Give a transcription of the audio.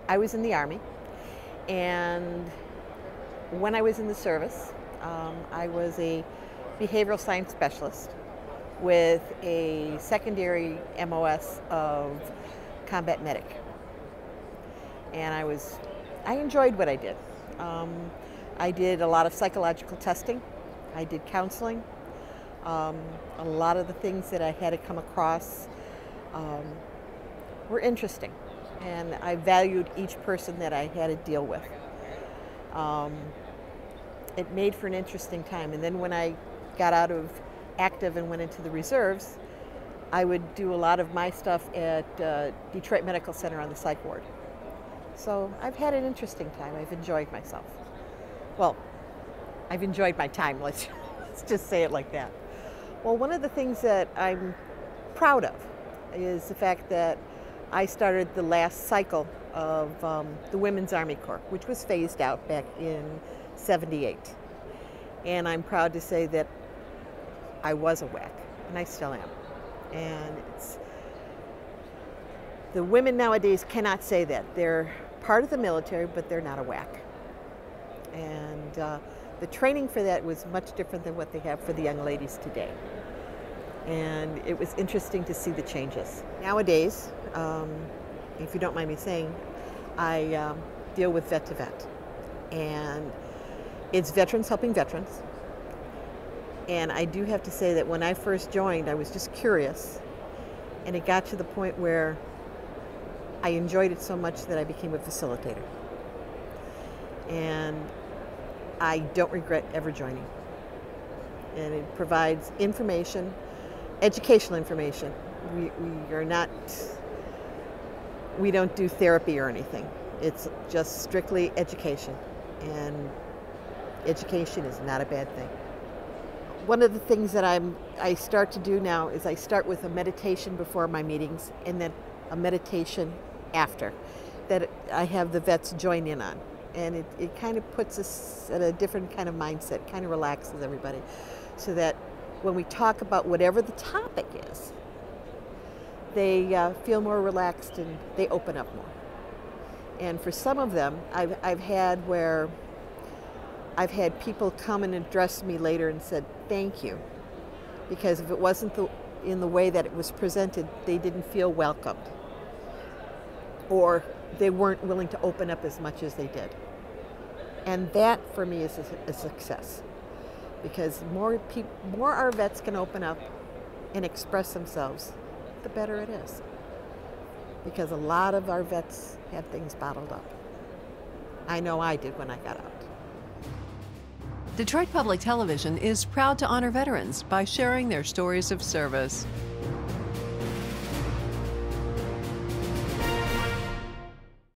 I was in the Army, and when I was in the service, I was a behavioral science specialist with a secondary MOS of combat medic. And I enjoyed what I did. I did a lot of psychological testing. I did counseling. A lot of the things that I had to come across were interesting, and I valued each person that I had to deal with. It made for an interesting time. And then when I got out of active and went into the reserves, I would do a lot of my stuff at Detroit Medical Center on the psych ward. So I've had an interesting time. I've enjoyed myself. Well, I've enjoyed my time, let's just say it like that. Well, one of the things that I'm proud of is the fact that I started the last cycle of the Women's Army Corps, which was phased out back in '78. And I'm proud to say that I was a WAC, and I still am. And the women nowadays cannot say that. They're part of the military, but they're not a WAC. And the training for that was much different than what they have for the young ladies today. And it was interesting to see the changes. Nowadays, if you don't mind me saying, I deal with vet to vet. And it's veterans helping veterans. And I do have to say that when I first joined, I was just curious. And it got to the point where I enjoyed it so much that I became a facilitator. And I don't regret ever joining. And it provides information, educational information. We don't do therapy or anything. It's just strictly education. And education is not a bad thing. One of the things that I start to do now is I start with a meditation before my meetings and then a meditation after that I have the vets join in on. And it kind of puts us at a different kind of mindset, kind of relaxes everybody, so that when we talk about whatever the topic is, they feel more relaxed and they open up more. And for some of them, I've had people come and address me later and said, thank you, because if it wasn't in the way that it was presented, they didn't feel welcomed, or they weren't willing to open up as much as they did. And that, for me, is a success, because more our vets can open up and express themselves, the better it is. Because a lot of our vets have things bottled up. I know I did when I got out. Detroit Public Television is proud to honor veterans by sharing their stories of service.